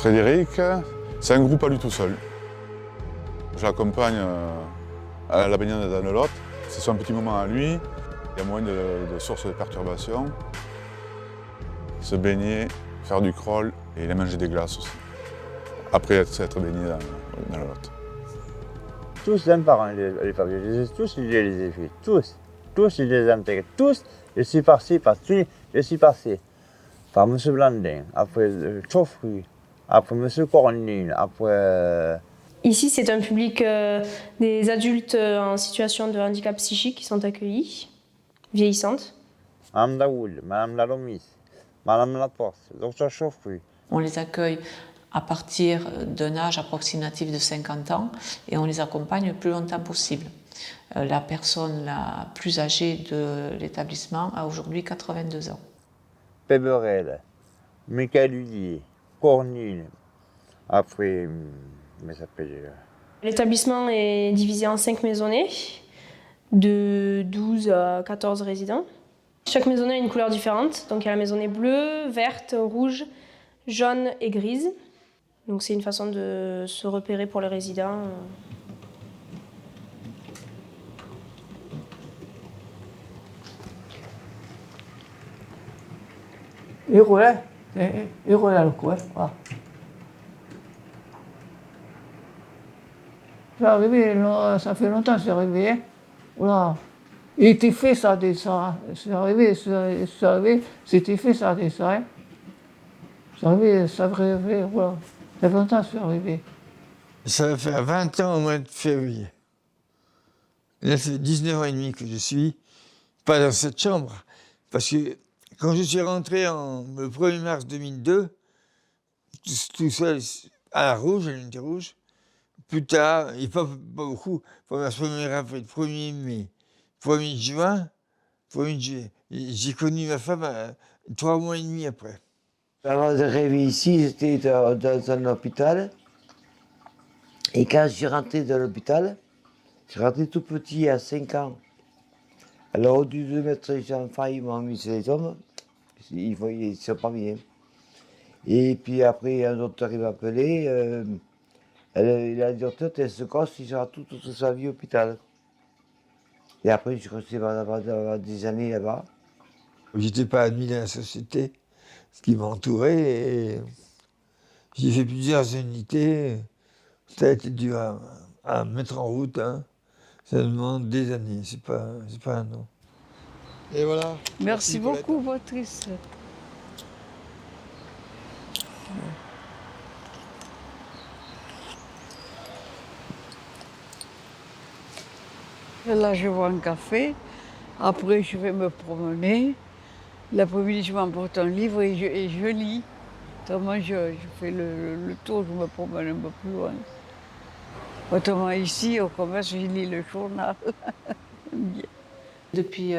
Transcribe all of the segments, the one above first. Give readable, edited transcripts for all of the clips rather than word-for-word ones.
Frédéric, c'est un groupe à lui tout seul. Je l'accompagne à la baignade dans le Lot. C'est son petit moment à lui. Il y a moins de sources de perturbation. Se baigner, faire du crawl et il a mangé des glaces aussi. Après s'être baigné dans le Lot. Tous un par un, les papiers, je les ai fait, tous, je les intègre, tous, je suis passé par M. Blandin, après Chauffry, après M. Cornine, après... Ici, c'est un public des adultes en situation de handicap psychique qui sont accueillis, vieillissantes. Mme Daoul, Mme Lalomis, Mme Laporte, Dr Chauffry. On les accueille à partir d'un âge approximatif de 50 ans et on les accompagne le plus longtemps possible. La personne la plus âgée de l'établissement a aujourd'hui 82 ans. Péberel, Michael Hudier, Cornine, après, comment ça s'appelle? L'établissement est divisé en 5 maisonnées, de 12 à 14 résidents. Chaque maisonnée a une couleur différente, donc il y a la maisonnée bleue, verte, rouge, jaune et grise. Donc c'est une façon de se repérer pour les résidents. Il roulait le coin. Voilà. C'est arrivé, ça fait longtemps que c'est arrivé. Voilà. Il était fait ça des ça. C'est arrivé, c'était fait ça des ça. C'est arrivé, ça arrivé, voilà. Ça fait longtemps que c'est arrivé. Ça va faire 20 ans au mois de février. Là, ça fait 19 ans et demi que je suis pas dans cette chambre. Parce que quand je suis rentré le 1er mars 2002, tout seul à la rouge, à l'unité rouge, plus tard, et pas beaucoup, pour ma première après le 1er mai, 1er juin, 1er juillet. J'ai connu ma femme 3 mois et demi après. Avant d'arriver ici, j'étais dans un hôpital. Et quand je suis rentré dans l'hôpital, je suis rentré tout petit, à 5 ans. Alors, au lieu de mettre les enfants, ils m'ont mis sur les tombes. Ils ne sont pas bien. Et puis après, un docteur il m'a appelé. Il a dit au docteur, t'es ce gosse, il sera toute sa vie à l'hôpital. Et après, je suis resté des années là-bas. J'étais pas admis dans la société, ce qui m'entourait. Et j'ai fait plusieurs unités. Ça a été dur à mettre en route. Hein. Ça demande des années, c'est pas un an. Et voilà. Merci beaucoup, Patrice. Là, je bois un café. Après, je vais me promener. L'après-midi, je m'emporte un livre et je lis. Autrement, je fais le tour, je me promène un peu plus loin. Autrement, ici, au commerce, je lis le journal. Depuis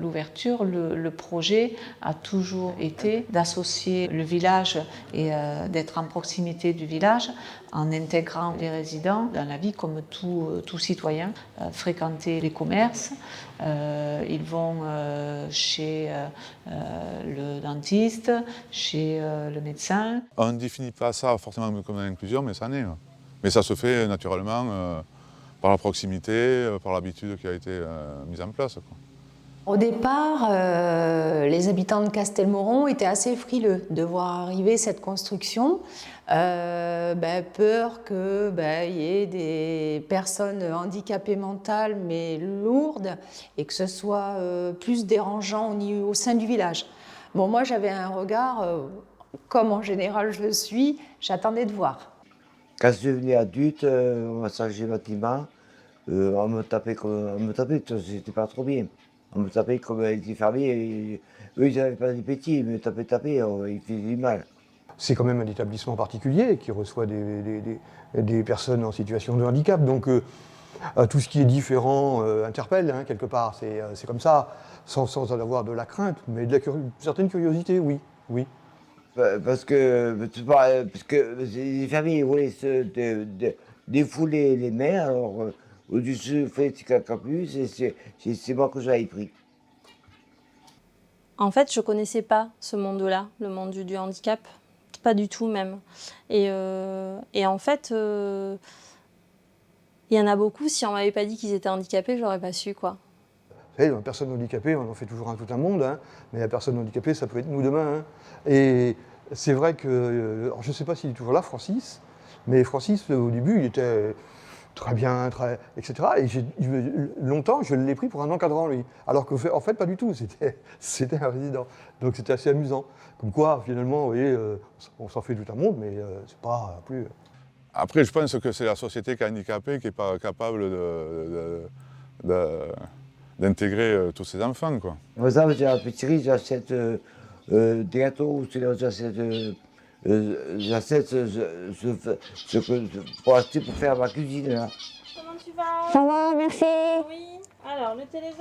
l'ouverture, le projet a toujours été d'associer le village et d'être en proximité du village en intégrant les résidents dans la vie comme tout citoyen, fréquenter les commerces. Ils vont chez le dentiste, chez le médecin. On ne définit pas ça forcément comme une inclusion, mais ça en est. Mais ça se fait naturellement par la proximité, par l'habitude qui a été mise en place, quoi. Au départ, les habitants de Castelmoron étaient assez frileux de voir arriver cette construction. Peur qu'il y ait des personnes handicapées mentales mais lourdes et que ce soit plus dérangeant au sein du village. Bon, moi j'avais un regard, comme en général je le suis, j'attendais de voir. Quand je suis devenu adulte, on m'a changé le bâtiment. On me tapait, c'était pas trop bien. On me tapait comme les infirmiers. Eux, ils n'avaient pas des petits, ils me tapaient, ils faisaient du mal. C'est quand même un établissement particulier qui reçoit des personnes en situation de handicap. Donc tout ce qui est différent interpelle, hein, quelque part. C'est comme ça, sans avoir de la crainte, mais de une certaine curiosité, oui. Parce que les familles voulaient se défouler les mains, alors au-dessus fait cacapuce, et c'est moi que j'avais pris. En fait, je ne connaissais pas ce monde-là, le monde du handicap. pas du tout même. Et en fait, il y en a beaucoup, si on m'avait pas dit qu'ils étaient handicapés, j'aurais pas su, quoi. Vous savez, dans la personne handicapée, on en fait toujours tout un monde, hein, mais la personne handicapée, ça peut être nous demain. Hein. Et c'est vrai que, alors je ne sais pas s'il est toujours là, Francis, mais Francis, au début, il était très bien, etc. Et longtemps, je l'ai pris pour un encadrant, lui. Alors qu'en fait, pas du tout, c'était un résident. Donc c'était assez amusant. Comme quoi, finalement, vous voyez, on s'en fait tout un monde, mais c'est pas plus... Après, je pense que c'est la société qui est handicapée qui n'est pas capable d'intégrer tous ces enfants, quoi. Par exemple, j'ai la pâtisserie, j'achète des gâteaux, ou sinon j'achète pour acheter pour faire ma cuisine, là. Comment tu vas? Ça va, merci. Oui. Alors, le téléz?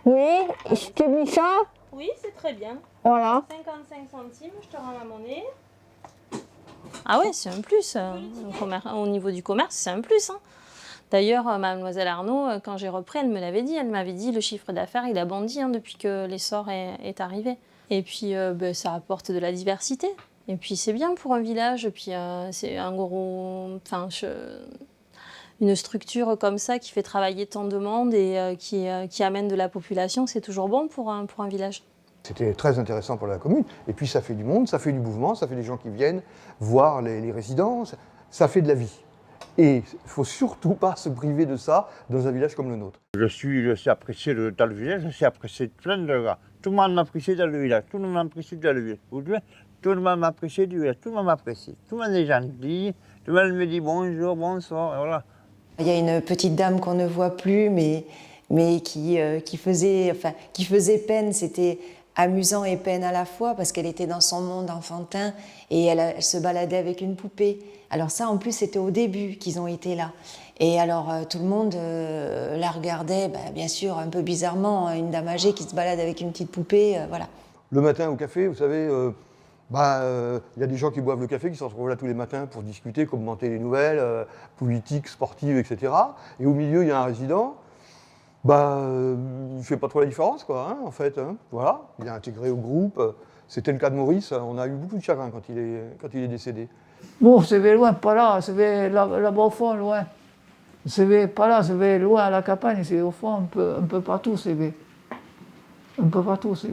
Oui, je t'ai mis ça. Oui, c'est très bien. Voilà. 55 centimes, je te rends la monnaie. Ah ouais, c'est un plus. Au niveau du commerce, c'est un plus. Hein. D'ailleurs, mademoiselle Arnaud, quand j'ai repris, elle me l'avait dit. Elle m'avait dit le chiffre d'affaires, il a bondi depuis que l'essor est arrivé. Et puis, ça apporte de la diversité. Et puis, c'est bien pour un village. Et puis, c'est un gros... une structure comme ça qui fait travailler tant de monde et qui amène de la population, c'est toujours bon pour un village. C'était très intéressant pour la commune. Et puis ça fait du monde, ça fait du mouvement, ça fait des gens qui viennent voir les résidents, ça fait de la vie. Et il ne faut surtout pas se priver de ça dans un village comme le nôtre. Je suis apprécié dans le village, je suis apprécié de plein de gars. Tout le monde m'apprécie dans le village, tout le monde m'apprécie dans le village. Tout le monde m'apprécie du village, tout le monde m'apprécie. Tout le monde est gentil, tout le monde me dit bonjour, bonsoir, et voilà. Il y a une petite dame qu'on ne voit plus, mais qui faisait peine. C'était amusant et peine à la fois, parce qu'elle était dans son monde enfantin et elle se baladait avec une poupée. Alors ça, en plus, c'était au début qu'ils ont été là. Et alors, tout le monde la regardait, bien sûr, un peu bizarrement, une dame âgée qui se balade avec une petite poupée, voilà. Le matin au café, vous savez, y a des gens qui boivent le café, qui se retrouvent là tous les matins pour discuter, commenter les nouvelles, politiques, sportives, etc. Et au milieu, il y a un résident, il ne fait pas trop la différence, quoi, hein, en fait. Hein, voilà, il est intégré au groupe. C'était le cas de Maurice, on a eu beaucoup de chagrin quand il est décédé. Bon, c'est loin, pas là, c'est là-bas au fond, loin. C'est pas là, c'est loin à la campagne, c'est au fond, un peu partout, c'est un peu partout, c'est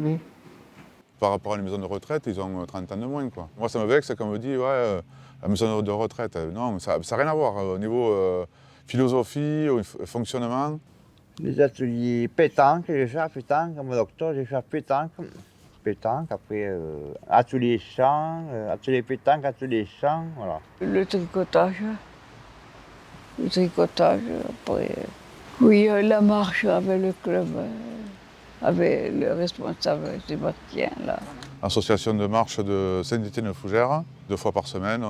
Par rapport à une maison de retraite, ils ont 30 ans de moins, quoi. Moi, ça me vexe quand on me dit, ouais, la maison de retraite. Non, ça n'a rien à voir au niveau philosophie, au fonctionnement. Les ateliers pétanque, j'ai fait pétanque, comme docteur, j'ai fait pétanque, après atelier chant, atelier pétanque, atelier chant, voilà. Le tricotage, après... Oui, la marche avec le club, avec le responsable Sébastien, là. Association de marche de Saint-Étienne-Fougères, 2 fois par semaine,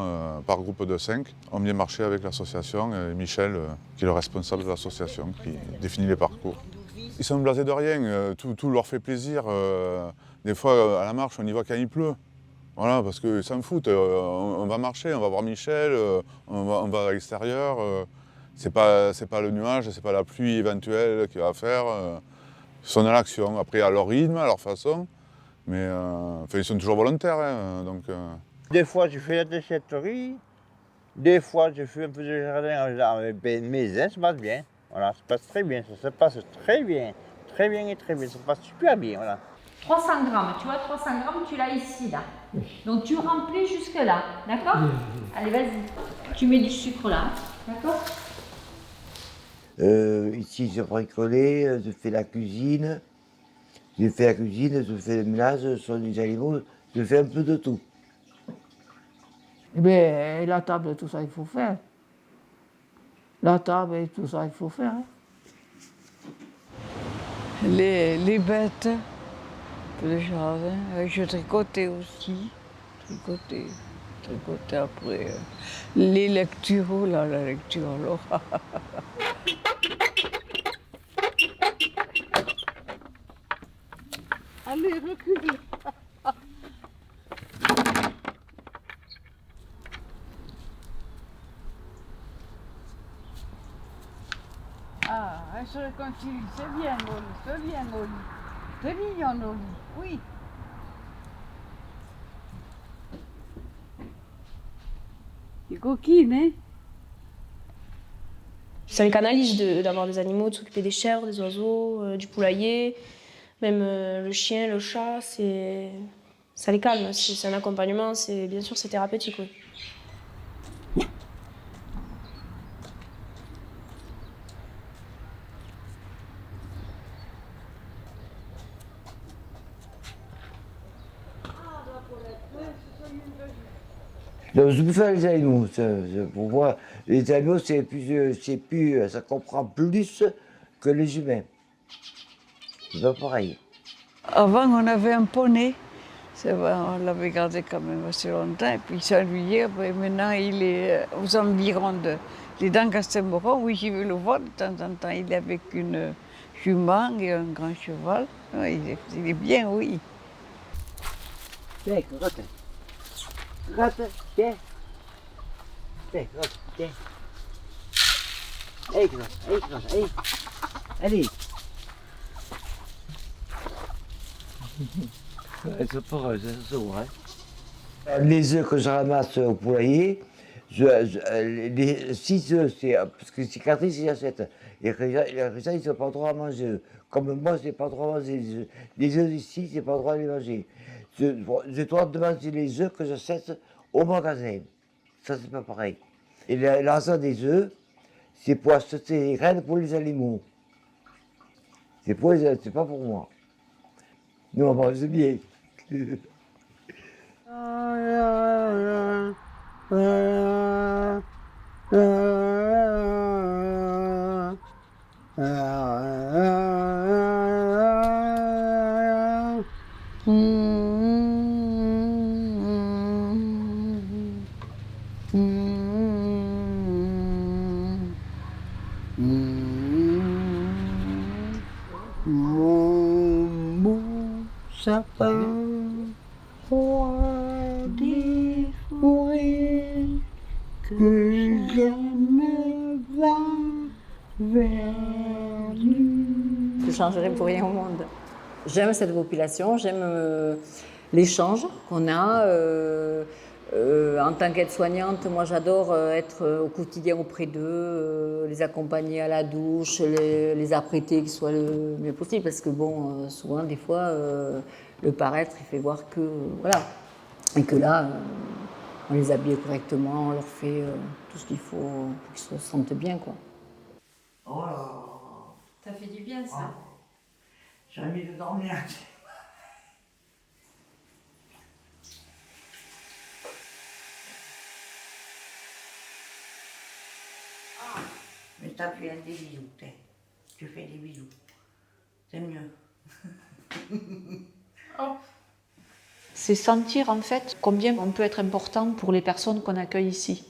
par groupe de 5. On vient marcher avec l'association et Michel, qui est le responsable de l'association, qui définit les parcours. Ils sont blasés de rien, tout leur fait plaisir. Des fois, à la marche, on y va quand il pleut. Voilà, parce qu'ils s'en foutent. On va marcher, on va voir Michel, on va à l'extérieur. C'est pas le nuage, c'est pas la pluie éventuelle qu'il va faire. Ils sont dans l'action, après à leur rythme, à leur façon. Mais ils sont toujours volontaires. Hein, donc, Des fois, je fais la déchetterie. Des fois, je fais un peu de jardin avec mes ailes, ça passe bien. Voilà, ça passe très bien, ça se passe très bien. Très bien et très bien, ça passe super bien, voilà. 300 grammes, tu vois, 300 grammes, tu l'as ici, là. Donc tu remplis jusque là, d'accord? Allez, vas-y. Tu mets du sucre là, d'accord? Ici, je bricolais, je fais la cuisine. Je fais le ménage, je soigne les animaux, je fais un peu de tout. Mais la table, tout ça, il faut faire. La table et tout ça, il faut faire. Hein. Les bêtes, le jardin, je tricotais aussi. Tricotais après. Les lectures, oh là, la lecture, alors. Allez, recule. Ah, je continue, c'est bien, Oli, c'est bien, Oli. C'est mignon, Oli, oui. des coquines, hein. Ça les canalise d'avoir des animaux, de s'occuper des chèvres, des oiseaux, du poulailler, même le chien, le chat, ça les calme. C'est un accompagnement, bien sûr c'est thérapeutique, oui. Donc, je peux faire les animaux. Pour moi, les animaux, ça comprend plus que les humains. C'est pas pareil. Avant, on avait un poney. C'est vrai, on l'avait gardé quand même assez longtemps. Et puis il s'ennuyait. Maintenant, il est aux environs il est dans Castelmoron. Oui, j'y vais le voir de temps en temps. Il est avec une jument et un grand cheval. Il est bien, oui. Tiens, grotte. Grotte, tiens. Tiens, grotte, tiens. Allez, grotte, allez. Allez. Elles sont poreuses, elles sont sourdes, hein. Les œufs que je ramasse au poulailler, les 6 œufs, parce que c'est cicatrices, j'achète. Les gens, ils n'ont pas le droit à manger. Comme moi, je n'ai pas le droit à manger les œufs ici, je n'ai pas le droit à les manger. J'ai le droit de manger les œufs que j'achète au magasin. Ça, c'est pas pareil. Et l'argent des œufs, c'est pour acheter les graines pour les animaux. C'est pas pour moi. Nous, on mange bien. Mon beau sapin, roi des forêts, que j'aime va vers lui. Je ne changerai pour rien au monde. J'aime cette population, j'aime l'échange qu'on a. En tant qu'aide-soignante, moi j'adore être au quotidien auprès d'eux, les accompagner à la douche, les apprêter qu'ils soient le mieux possible. Parce que bon, souvent, des fois, le paraître, il fait voir que, voilà. Et que là, on les habille correctement, on leur fait tout ce qu'il faut pour qu'ils se sentent bien, quoi. Oh là. Ça fait du bien, ça. J'ai envie de dormir. Mais t'as fait des bisous, tu fais des bisous. C'est mieux. C'est sentir en fait combien on peut être important pour les personnes qu'on accueille ici.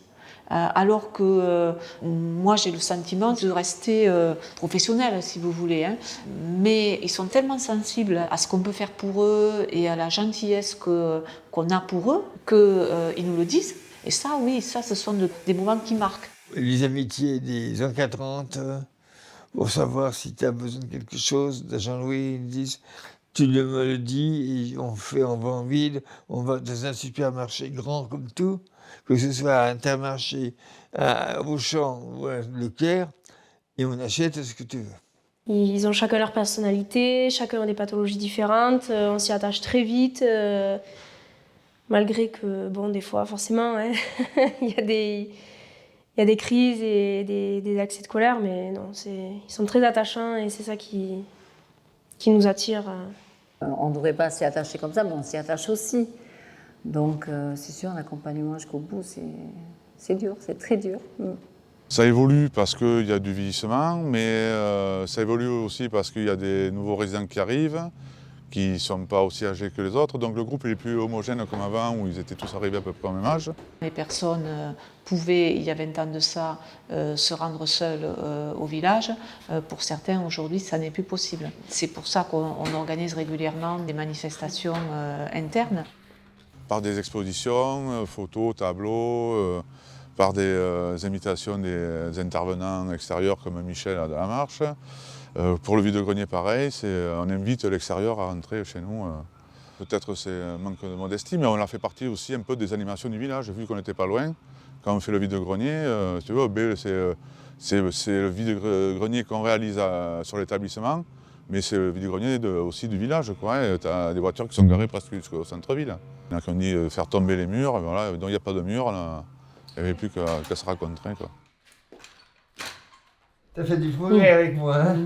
Alors que moi j'ai le sentiment de rester professionnelle si vous voulez, hein. Mais ils sont tellement sensibles à ce qu'on peut faire pour eux et à la gentillesse qu'on a pour eux qu'ils nous le disent. Et ça oui, ça ce sont des moments qui marquent. Les amitiés des encadrantes, pour savoir si tu as besoin de quelque chose, Jean-Louis, ils disent tu me le dis, et on va en ville, on va dans un supermarché grand comme tout, que ce soit à Intermarché, à Auchan ou à Leclerc, et on achète ce que tu veux. Ils ont chacun leur personnalité, chacun a des pathologies différentes, on s'y attache très vite, malgré que, bon, des fois, forcément, hein, il y a des crises et des accès de colère, mais non, ils sont très attachants et c'est ça qui nous attire. On ne devrait pas s'y attacher comme ça, mais on s'y attache aussi. Donc, c'est sûr, un accompagnement jusqu'au bout, c'est dur, c'est très dur. Ça évolue parce qu'il y a du vieillissement, mais ça évolue aussi parce qu'il y a des nouveaux résidents qui arrivent, qui ne sont pas aussi âgés que les autres. Donc le groupe il est plus homogène comme avant, où ils étaient tous arrivés à peu près au même âge. Les personnes pouvaient, il y a 20 ans de ça, se rendre seules au village. Pour certains, aujourd'hui, ça n'est plus possible. C'est pour ça qu'on organise régulièrement des manifestations internes. Par des expositions, photos, tableaux, par des invitations des intervenants extérieurs comme Michel à la marche. Pour le vide-grenier, pareil, on invite l'extérieur à rentrer chez nous. Peut-être c'est un manque de modestie, mais on a fait partie aussi un peu des animations du village, vu qu'on n'était pas loin, Quand on fait le vide-grenier, tu vois, c'est le vide-grenier qu'on réalise sur l'établissement, mais c'est le vide-grenier aussi du village, quoi. Tu as des voitures qui sont garées presque jusqu'au centre-ville. Il y en a qui ont dit faire tomber les murs, et voilà, donc il n'y a pas de mur, là. Il n'y avait plus qu'à se rencontrer, quoi. T'as fait du progrès avec moi, hein.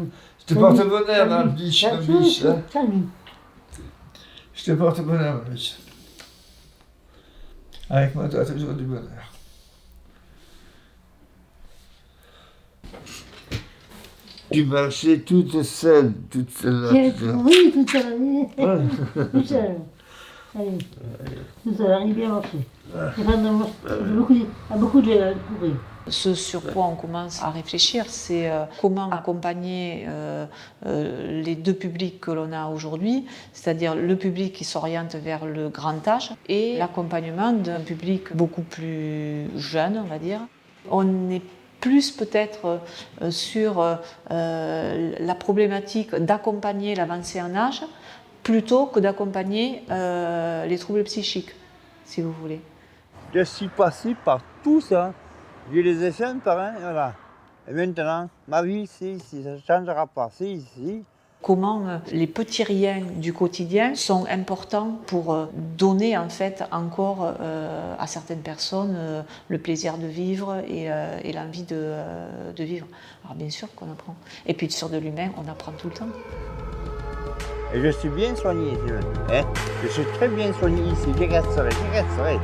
Je te porte bonheur, ma biche, hein. Je te porte bonheur, ma biche. Avec moi, tu as toujours du bonheur. Tu marchais toute seule là. Oui, toute seule. Toute seule. Allez. Toute seule, elle est bien marchée. Beaucoup de courir. Ce sur quoi on commence à réfléchir, c'est comment accompagner les deux publics que l'on a aujourd'hui, c'est-à-dire le public qui s'oriente vers le grand âge et l'accompagnement d'un public beaucoup plus jeune, on va dire. On est plus peut-être sur la problématique d'accompagner l'avancée en âge plutôt que d'accompagner les troubles psychiques, si vous voulez. Je suis passé par tout ça. Je les ai fait un par un, voilà. Et maintenant, ma vie, c'est ici, ça ne changera pas, c'est ici. Comment les petits riens du quotidien sont importants pour donner en fait encore à certaines personnes le plaisir de vivre et l'envie de vivre. Alors bien sûr qu'on apprend. Et puis sur de l'humain, on apprend tout le temps. Et je suis bien soigné ici, hein. Je suis très bien soigné ici, je resterai.